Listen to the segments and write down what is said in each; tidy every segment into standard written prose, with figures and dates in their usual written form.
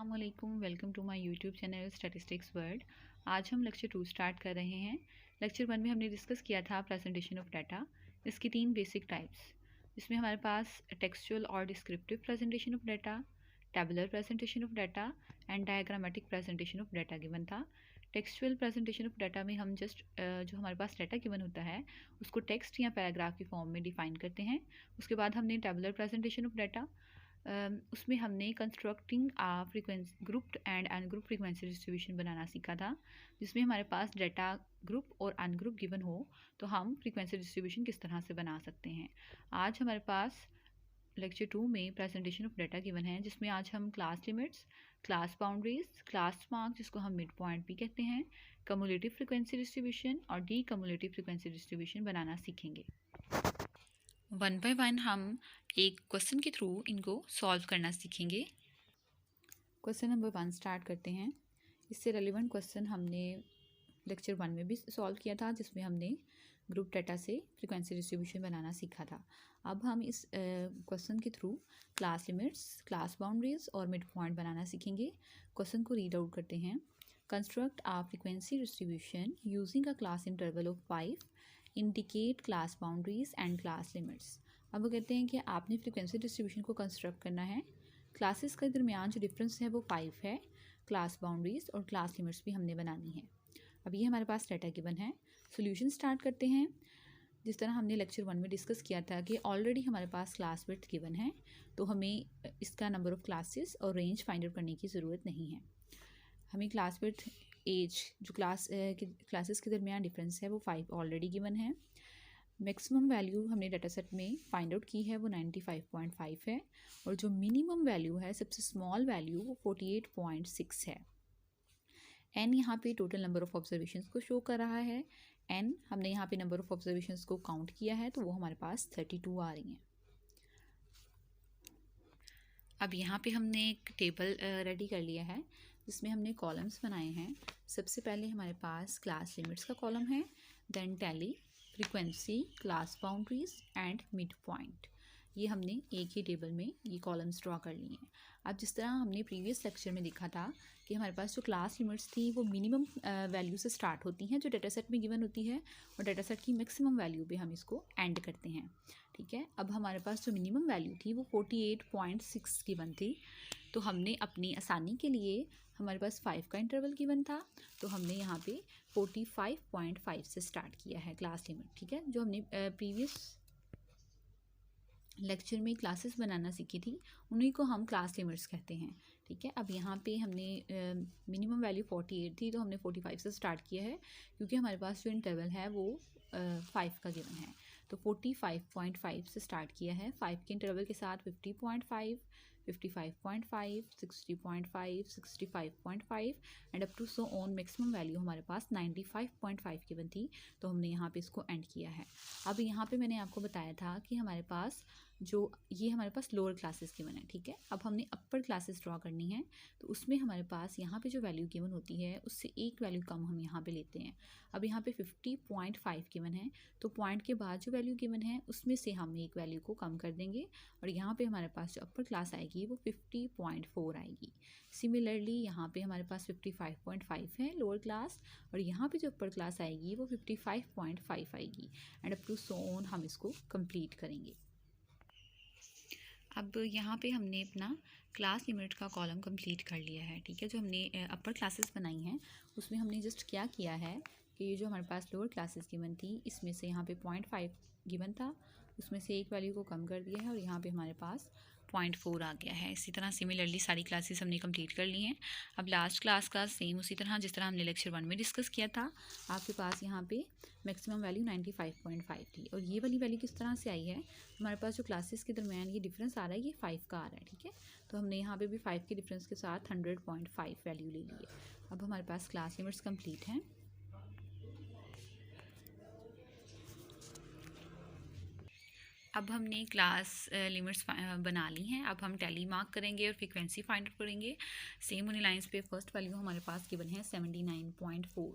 अस्सलामुअलैकुम, welcome to my YouTube channel statistics world. आज हम लेक्चर 2 स्टार्ट कर रहे हैं। लेक्चर 1 में हमने डिस्कस किया था प्रेजेंटेशन ऑफ डाटा। इसकी 3 बेसिक टाइप्स, जिसमें हमारे पास टेक्सचुअल और descriptive presentation of data, tabular presentation of data and diagrammatic presentation of data given था। टेक्सचुअल प्रेजेंटेशन ऑफ डाटा में हम जस्ट जो हमारे पास डाटा गिवन होता है उसको टेक्स्ट या पैराग्राफ की फॉर्म में डिफाइन करते हैं। उसके बाद हमने टेबुलर प्रेजेंटेशन ऑफ डाटा, उसमें हमने constructing frequency grouped and ungroup frequency distribution बनाना सीखा था, जिसमें हमारे पास डाटा ग्रुप और अनग्रुप गिवन हो तो हम फ्रीक्वेंसी डिस्ट्रीब्यूशन किस तरह से बना सकते हैं। आज हमारे पास लेक्चर 2 में प्रेजेंटेशन ऑफ डाटा गिवन है, जिसमें आज हम class limits, class boundaries, class mark जिसको हम मिड पॉइंट भी कहते हैं, कम्युलेटिव फ्रीक्वेंसी डिस्ट्रीब्यूशन और डी कम्युलेटिव फ्रीक्वेंसी डिस्ट्रीब्यूशन बनाना सीखेंगे। वन बाय वन हम एक क्वेश्चन के थ्रू इनको सॉल्व करना सीखेंगे। क्वेश्चन नंबर 1 स्टार्ट करते हैं। इससे रेलिवेंट क्वेश्चन हमने लेक्चर 1 में भी सॉल्व किया था, जिसमें हमने ग्रुप डाटा से फ्रीक्वेंसी डिस्ट्रीब्यूशन बनाना सीखा था। अब हम इस क्वेश्चन के through class limits, class boundaries और मिड पॉइंट बनाना सीखेंगे। क्वेश्चन को रीड आउट करते हैं। Construct a frequency distribution using a class interval of 5, indicate class boundaries and class limits. अब वो कहते हैं कि आपने फ्रीक्वेंसी डिस्ट्रीब्यूशन को कंस्ट्रक्ट करना है। क्लासेस के दरमियान जो डिफरेंस है वो 5 है। क्लास बाउंड्रीज और क्लास लिमिट्स भी हमने बनानी है। अब ये हमारे पास डाटा गिवन है। सॉल्यूशन स्टार्ट करते हैं। जिस तरह हमने लेक्चर 1 में डिस्कस किया था कि ऑलरेडी हमारे पास क्लास विड्थ गिवन है, तो हमें इसका नंबर ऑफ क्लासेस और रेंज फाइंड आउट करने की ज़रूरत नहीं है। हमें क्लास विड्थ, एज, जो क्लासेस के दरमियान डिफरेंस है वो 5 ऑलरेडी गिवन है। मैक्सिमम वैल्यू हमने डाटा सेट में फाइंड आउट की है, वो 95.5 है। और जो मिनिमम वैल्यू है, सबसे स्मॉल वैल्यू, वो 48.6 है। एन यहाँ पे टोटल नंबर ऑफ ऑब्जर्वेशंस को शो कर रहा है। एन हमने यहाँ पे नंबर ऑफ ऑब्जर्वेशंस को काउंट किया है, तो वो हमारे पास 32 आ रही हैं। अब यहाँ पे हमने एक टेबल रेडी कर लिया है, जिसमें हमने कॉलम्स बनाए हैं। सबसे पहले हमारे पास क्लास लिमिट्स का कॉलम है, then tally, frequency, class boundaries and mid point. ये हमने एक ही टेबल में ये कॉलम्स ड्रॉ कर लिए हैं। अब जिस तरह हमने प्रीवियस लेक्चर में देखा था कि हमारे पास जो क्लास लिमिट्स थी वो मिनिमम वैल्यू से स्टार्ट होती हैं, जो डाटा सेट में गिवन होती है, और डाटा सेट की मैक्सिमम वैल्यू पे हम इसको एंड करते हैं। ठीक है। अब हमारे पास जो मिनिमम वैल्यू थी वो 48.6 गिवन थी, तो हमने अपनी आसानी के लिए, हमारे पास 5 का इंटरवल गिवन था, तो हमने यहाँ पे 45.5 से स्टार्ट किया है क्लास लिमिट। ठीक है। जो हमने प्रीवियस लेक्चर में क्लासेस बनाना सीखी थी, उन्हीं को हम क्लास लिमिट्स कहते हैं। ठीक है। अब यहाँ पे हमने मिनिमम वैल्यू 48 थी, तो हमने 45 से स्टार्ट किया है, क्योंकि हमारे पास जो इंटरवल है वो 5 का गिवन है, तो 45.5 से स्टार्ट किया है। 5 के इंटरवल के साथ 50.5, 55.5, 60.5, 65.5 and up to so on. Maximum value हमारे पास 95.5 गिवन थी, तो हमने यहाँ पे इसको एंड किया है। अब यहाँ पे मैंने आपको बताया था कि हमारे पास जो ये हमारे पास लोअर क्लासेस गिवन है। ठीक है। अब हमने अपर क्लासेस ड्रॉ करनी है, तो उसमें हमारे पास यहाँ पे जो वैल्यू गिवन होती है उससे एक वैल्यू कम हम यहाँ पे लेते हैं। अब यहाँ पे 50.5 गिवन है, तो पॉइंट के बाद जो वैल्यू गिवन है उसमें से हम एक वैल्यू को कम कर देंगे, और यहाँ पे हमारे पास जो अपर क्लास आएगी वो 50.4 आएगी। सिमिलरली यहाँ पे हमारे पास 55.5 है लोअर क्लास, और यहाँ पे जो अपर क्लास आएगी वो 55.5 आएगी, and up to so on हम इसको कंप्लीट करेंगे। अब यहाँ पे हमने अपना क्लास लिमिट का कॉलम कंप्लीट कर लिया है। ठीक है। जो हमने अपर क्लासेस बनाई हैं उसमें हमने जस्ट क्या किया है कि ये जो हमारे पास लोअर क्लासेस गिवन थी, इसमें से यहाँ पे 0.5 गिवन था, उसमें से एक वैल्यू को कम कर दिया है, और यहाँ पे हमारे पास 0.4 आ गया है। इसी तरह सिमिलरली सारी क्लासेस हमने कंप्लीट कर ली हैं। अब लास्ट क्लास का सेम उसी तरह जिस तरह हमने लेक्चर 1 में डिस्कस किया था, आपके पास यहाँ पे मैक्सिमम वैल्यू 95.5 थी, और ये वाली वैल्यू किस तरह से आई है, हमारे पास जो क्लासेस के दरमियान ये डिफरेंस आ रहा है ये 5 का आ रहा है। ठीक है। तो हमने यहाँ पे भी 5 के डिफरेंस के साथ 100.5 वैल्यू ले ली है। अब हमारे पास क्लास लिमिट्स कंप्लीट हैं। अब हमने क्लास लिमिट्स बना ली हैं। अब हम टैली मार्क करेंगे और फ्रीक्वेंसी फाइंड आउट करेंगे। सेम उन्हीं लाइंस पे फर्स्ट वैल्यू हमारे पास गिवन है 79.4।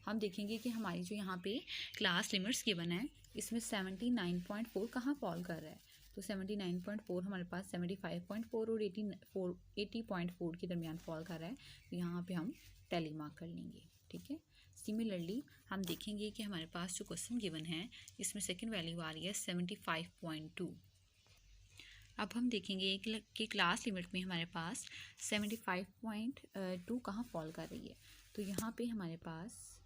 हम देखेंगे कि हमारी जो यहाँ पे क्लास लिमिट्स गिवन है इसमें 79.4 कहाँ फॉल कर रहा है, तो 79.4 हमारे पास 75.4 और 80.4 के दरमियान फॉल कर रहा है, तो यहाँ पे हम टैली मार्क कर लेंगे। ठीक है। सिमिलरली हम देखेंगे कि हमारे पास जो क्वेश्चन गिवन है इसमें सेकंड वैल्यू आ रही है 75.2। अब हम देखेंगे कि क्लास लिमिट में हमारे पास 75.2 कहाँ फॉल कर रही है। तो यहाँ पे हमारे पास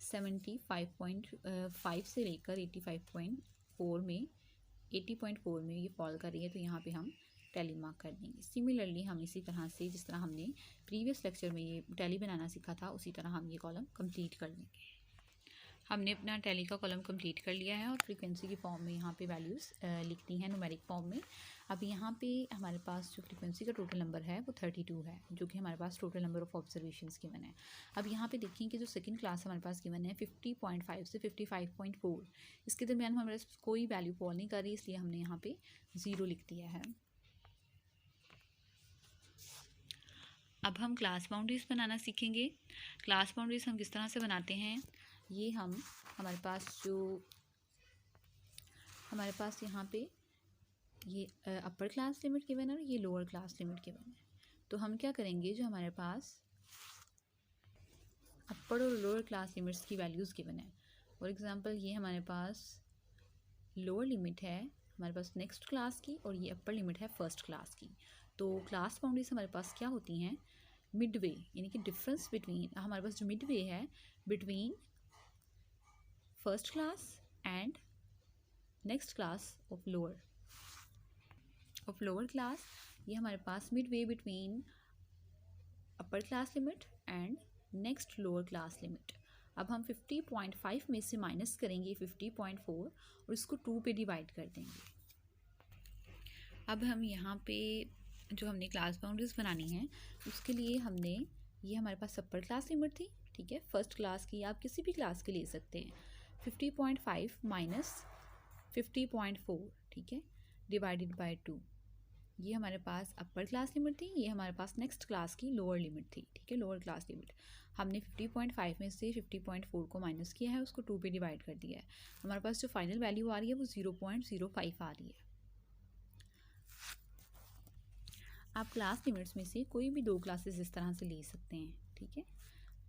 75.5 से लेकर 80.4 में ये फॉल कर रही है, तो यहाँ पे हम टैली मार्क कर देंगे। सिमिलरली हम इसी तरह से जिस तरह हमने प्रीवियस लेक्चर में ये टैली बनाना सीखा था उसी तरह हम ये कॉलम कंप्लीट कर लेंगे। हमने अपना टैली का कॉलम कंप्लीट कर लिया है और फ्रीक्वेंसी की फॉर्म में यहाँ पे वैल्यूज़ लिखती हैं न्यूमेरिक फॉर्म में। अब यहाँ पे हमारे पास जो फ्रीक्वेंसी का टोटल नंबर है वो 32 है, जो कि हमारे पास total number of observations given है। अब यहाँ पे देखें कि जो सेकंड क्लास हमारे पास गिवन है 50.5 से 55.4, इसके दरमियान हमारे पास कोई वैल्यू फॉल नहीं कर रही, इसलिए हमने यहाँ पे 0 लिख दिया है। अब हम क्लास बाउंड्रीज बनाना सीखेंगे। क्लास बाउंड्रीज हम किस तरह से बनाते हैं, ये हमारे पास यहाँ पे ये अपर क्लास लिमिट गिवन है और ये लोअर क्लास लिमिट गिवन है। तो हम क्या करेंगे, जो हमारे पास अपर और लोअर क्लास लिमिट्स की वैल्यूज़ गिवन है, फॉर एग्जांपल ये हमारे पास लोअर लिमिट है हमारे पास नेक्स्ट क्लास की और ये अपर लिमिट है फर्स्ट क्लास की। तो क्लास बाउंड्रीज हमारे पास क्या होती हैं, मिडवे, यानी कि डिफरेंस बिटवीन, हमारे पास जो मिडवे है between first class and next class of lower class, ये हमारे पास midway between upper class limit and next lower class limit. अब हम 50.5 में से माइनस करेंगे 50.4 और इसको 2 पे डिवाइड कर देंगे। अब हम यहाँ पे जो हमने क्लास बाउंड्रीज बनानी है उसके लिए हमने, ये हमारे पास अपर क्लास लिमिट थी, ठीक है, फर्स्ट क्लास की, आप किसी भी क्लास के ले सकते हैं। 50.5 माइनस 50.4, ठीक है, डिवाइडेड बाय 2, ये हमारे पास अपर क्लास लिमिट थी, ये हमारे पास नेक्स्ट क्लास की लोअर लिमिट थी, ठीक है, लोअर क्लास लिमिट। हमने 50.5 में से 50.4 को माइनस किया है, उसको 2 पे डिवाइड कर दिया है। हमारे पास जो फाइनल वैल्यू आ रही है वो 0.05 आ रही है। आप क्लास लिमिट्स में से कोई भी 2 क्लासेस इस तरह से ले सकते हैं, ठीक है।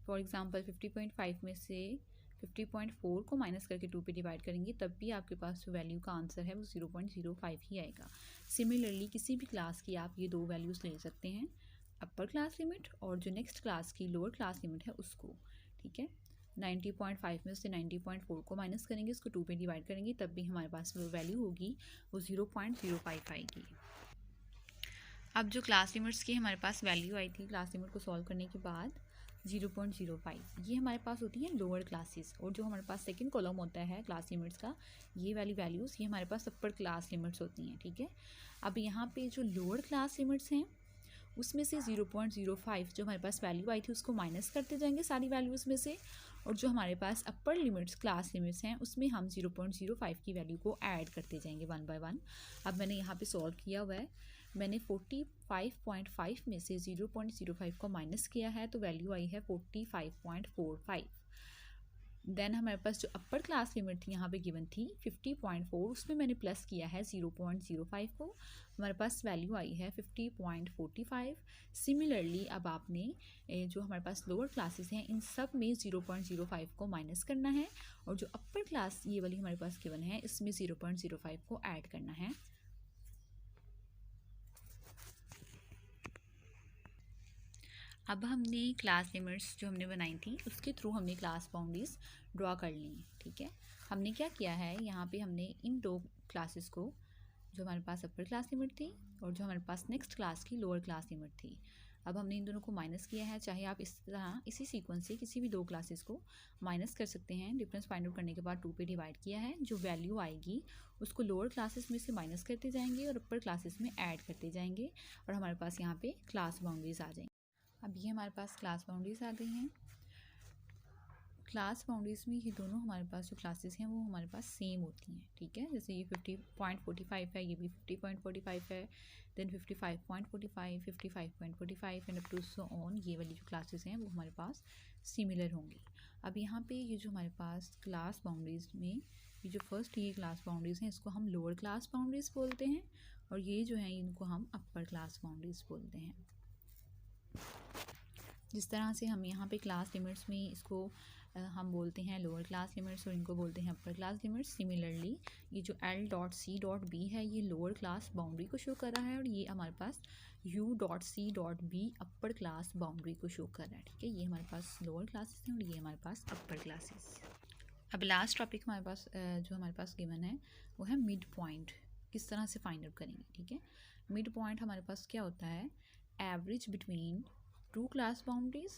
फॉर एग्जांपल 50.5 में से 50.4 को माइनस करके 2 पे डिवाइड करेंगे, तब भी आपके पास जो वैल्यू का आंसर है वो 0.05 ही आएगा। सिमिलरली किसी भी क्लास की आप ये 2 वैल्यूज़ ले सकते हैं, अपर क्लास लिमिट और जो नेक्स्ट क्लास की लोअर क्लास लिमिट है उसको, ठीक है। 90.5 में से 90.4 को माइनस करेंगे, उसको 2 पे डिवाइड करेंगे, तब भी हमारे पास वो वैल्यू होगी वो 0.05 आएगी। अब जो क्लास लिमिट्स की हमारे पास वैल्यू आई थी क्लास लिमिट को सॉल्व करने के बाद 0.05, ये हमारे पास होती है लोअर क्लासेस, और जो हमारे पास सेकंड कॉलम होता है क्लास लिमिट्स का, ये वाली वैल्यूज़ ये हमारे पास अपर क्लास लिमिट्स होती हैं, ठीक है। अब यहाँ पे जो लोअर क्लास लिमिट्स हैं उसमें से 0.05 जो हमारे पास वैल्यू आई थी उसको माइनस करते जाएंगे सारी वैल्यूज़ में से, और जो हमारे पास अपर लिमिट्स क्लास लिमिट्स हैं उसमें हम 0.05 की वैल्यू को ऐड करते जाएंगे 1 बाय 1। अब मैंने यहाँ पे सॉल्व किया हुआ है, मैंने 45.5 में से 0.05 को माइनस किया है, तो वैल्यू आई है 45.45। देन हमारे पास जो अपर क्लास लिमिट थी यहाँ पे गिवन थी 50.4, उसमें मैंने प्लस किया है 0.05 को, हमारे पास वैल्यू आई है 50.45। सिमिलरली अब आपने जो हमारे पास लोअर क्लासेस हैं इन सब में 0.05 को माइनस करना है, और जो अपर क्लास ये वाली हमारे पास गिवन है इसमें 0.05 को ऐड करना है। अब हमने क्लास लिमिट्स जो हमने बनाई थी उसके थ्रू हमने क्लास बाउंड्रीज ड्रॉ कर ली, ठीक है। हमने क्या किया है, यहाँ पे हमने इन 2 क्लासेस को, जो हमारे पास अपर क्लास लिमिट थी और जो हमारे पास नेक्स्ट क्लास की लोअर क्लास लिमिट थी, अब हमने इन दोनों को माइनस किया है। चाहे आप इस तरह इसी सीक्वेंस से किसी भी 2 क्लासेस को माइनस कर सकते हैं। डिफरेंस फाइंड आउट करने के बाद 2 पे डिवाइड किया है, जो वैल्यू आएगी उसको लोअर क्लासेस में से माइनस करते जाएंगे और अपर क्लासेस में ऐड करते जाएंगे, और हमारे पास यहाँ पे क्लास बाउंड्रीज आ जाएंगी। अब ये हमारे पास क्लास बाउंड्रीज आ गई हैं। क्लास बाउंड्रीज में ये दोनों हमारे पास जो क्लासेस हैं वो हमारे पास सेम होती हैं, ठीक है। जैसे ये 50.45 है, ये भी 50.45 है, then 55.45, 55.45 and up to so on, ये वाली जो क्लासेस हैं वो हमारे पास सिमिलर होंगी। अब यहाँ पे ये जो हमारे पास क्लास बाउंड्रीज में ये जो फर्स्ट ये क्लास बाउंड्रीज हैं इसको हम लोअर क्लास बाउंड्रीज बोलते हैं, और ये जो है इनको हम अपर क्लास बाउंड्रीज बोलते हैं। जिस तरह से हम यहाँ पे क्लास लिमिट्स में इसको हम बोलते हैं लोअर क्लास लिमिट्स और इनको बोलते हैं अपर क्लास लिमिट्स, सिमिलरली ये जो L.C.B है ये लोअर क्लास बाउंड्री को शो कर रहा है, और ये हमारे पास U.C.B अपर क्लास बाउंड्री को शो कर रहा है, ठीक है। ये हमारे पास लोअर क्लासेस हैं और ये हमारे पास अपर क्लासेस। अब लास्ट टॉपिक हमारे पास जो हमारे पास गिवन है वो है मिड पॉइंट, किस तरह से फाइंड आउट करेंगे, ठीक है। मिड पॉइंट हमारे पास क्या होता है, average between two class boundaries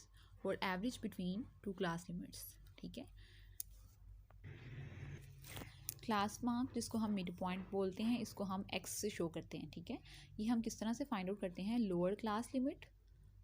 और average between two class limits, ठीक है। क्लास मार्क जिसको हम मिड पॉइंट बोलते हैं इसको हम x से शो करते हैं, ठीक है। ये हम किस तरह से फाइंड आउट करते हैं, लोअर क्लास लिमिट,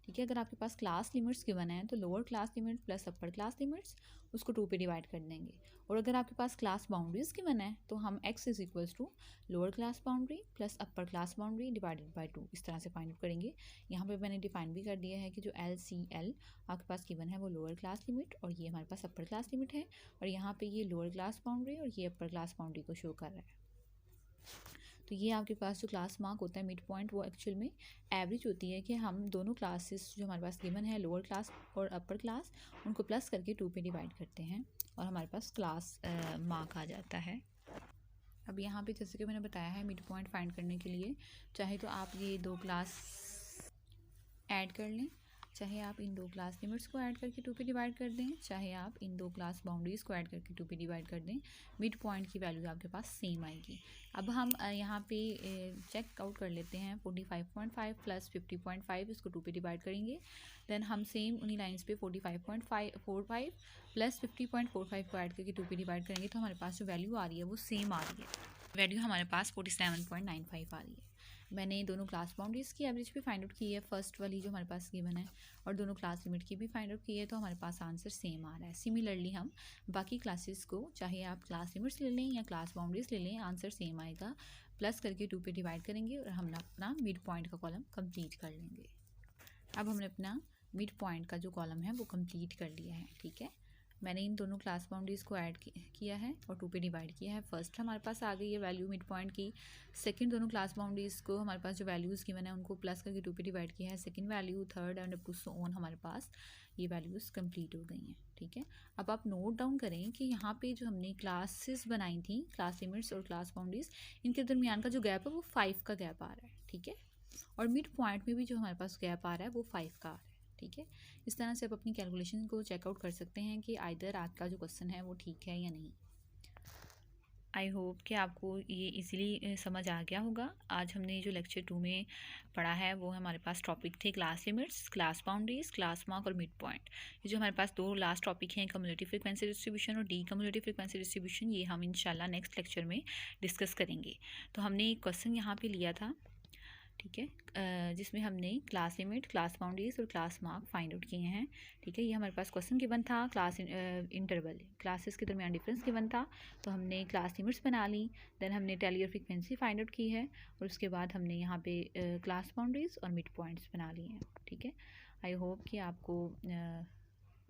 ठीक है। अगर आपके पास क्लास लिमिट्स गिवन है तो lower class limit plus upper class limits उसको 2 पे डिवाइड कर देंगे, और अगर आपके पास क्लास बाउंड्रीज गिवन है तो हम x is equals to lower class boundary plus upper class boundary divided by 2 इस तरह से फाइंड आउट करेंगे। यहाँ पे मैंने डिफाइन भी कर दिया है कि जो LCL आपके पास गिवन है वो लोअर क्लास लिमिट और ये हमारे पास अपर क्लास लिमिट है, और यहाँ पे ये लोअर क्लास बाउंड्री और ये अपर क्लास बाउंड्री को शो कर रहा है। तो ये आपके पास जो क्लास मार्क होता है मिड पॉइंट वो एक्चुअल में एवरेज होती है कि हम दोनों क्लासेस जो हमारे पास गिवन है लोअर क्लास और अपर क्लास उनको प्लस करके 2 पे डिवाइड करते हैं और हमारे पास क्लास मार्क आ जाता है। अब यहाँ पे जैसे कि मैंने बताया है मिड पॉइंट फाइंड करने के लिए चाहे तो आप ये 2 क्लास ऐड कर लें, चाहे आप इन 2 क्लास लिमिट्स को ऐड करके 2 पे डिवाइड कर दें, चाहे आप इन 2 क्लास बाउंड्रीज़ को ऐड करके 2 पे डिवाइड कर दें, मिड पॉइंट की वैल्यू आपके पास सेम आएगी। अब हम यहाँ पे चेक आउट कर लेते हैं 45.5 प्लस 50.5 इसको 2 पे डिवाइड करेंगे, देन हम सेम उन्हीं लाइन्स पे 45.45 प्लस 50.45 को ऐड करके 2 पे डिवाइड करेंगे तो हमारे पास जो वैल्यू आ रही है वो सेम आ रही है, वैल्यू हमारे पास 47.95 आ रही है। मैंने दोनों क्लास बाउंड्रीज़ की एवरेज भी फाइंड आउट की है, फर्स्ट वाली जो हमारे पास गिवन है, और दोनों क्लास लिमिट की भी फाइंड आउट की है, तो हमारे पास आंसर सेम आ रहा है। सिमिलरली हम बाकी क्लासेस को चाहे आप क्लास लिमिट्स ले लें या क्लास बाउंड्रीज ले लें आंसर सेम आएगा, प्लस करके 2 पे डिवाइड करेंगे और हम अपना मिड पॉइंट का कॉलम कंप्लीट कर लेंगे। अब हमने अपना मिड पॉइंट का जो कॉलम है वो कंप्लीट कर लिया है, ठीक है। मैंने इन दोनों क्लास बाउंड्रीज़ को ऐड किया है और 2 पे डिवाइड किया है। फर्स्ट हमारे पास आ गई है वैल्यू मिड पॉइंट की, सेकंड दोनों क्लास बाउंड्रीज़ को हमारे पास जो वैल्यूज़ गिवन है उनको प्लस करके 2 पे डिवाइड किया है, second value, third and up to so on हमारे पास ये वैल्यूज़ कंप्लीट हो गई हैं, ठीक है। अब आप नोट डाउन करें कि यहाँ पे जो हमने क्लासेस बनाई थी, क्लास लिमिट्स और क्लास बाउंड्रीज़, इनके दरमियान का जो गैप है वो 5 का गैप आ रहा है, ठीक है। और मिड पॉइंट में भी जो हमारे पास गैप आ रहा है वो 5 का आ रहा है, ठीक है। इस तरह से आप अपनी कैलकुलेशन को चेकआउट कर सकते हैं कि आइदर आपका जो क्वेश्चन है वो ठीक है या नहीं। आई होप कि आपको ये इजीली समझ आ गया होगा। आज हमने जो लेक्चर 2 में पढ़ा है वो हमारे पास टॉपिक थे class limits, class boundaries, class mark और मिड पॉइंट। ये जो हमारे पास 2 लास्ट टॉपिक हैं कम्युलेटिव फ्रीक्वेंसी डिस्ट्रीब्यूशन और डी कम्युलेटिव फ्रीक्वेंसी डिस्ट्रीब्यूशन, ये हम इंशाल्लाह नेक्स्ट लेक्चर में डिस्कस करेंगे। तो हमने एक क्वेश्चन यहाँ पर लिया था, ठीक है, जिसमें हमने क्लास लिमिट, क्लास बाउंड्रीज और क्लास मार्क फाइंड आउट किए हैं, ठीक है। ये हमारे पास क्वेश्चन गिवन था, क्लास इंटरवल क्लासेस के दरमियान डिफरेंस गिवन था, तो हमने क्लास लिमिट्स बना ली, देन हमने टेली और फ्रीक्वेंसी फाइंड आउट की है और उसके बाद हमने यहाँ पे क्लास बाउंड्रीज और मिड पॉइंट्स बना लिए हैं, ठीक है। आई होप कि आपको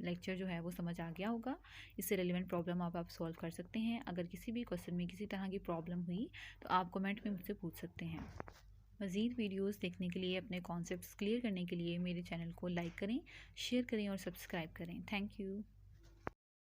लेक्चर जो है वो समझ आ गया होगा। इससे रिलेवेंट प्रॉब्लम आप सॉल्व कर सकते हैं। अगर किसी भी क्वेश्चन में किसी तरह की प्रॉब्लम हुई तो आप कमेंट में मुझसे पूछ सकते हैं। मज़ीद वीडियोस देखने के लिए, अपने कॉन्सेप्ट्स क्लियर करने के लिए मेरे चैनल को लाइक करें, शेयर करें और सब्सक्राइब करें। Thank you.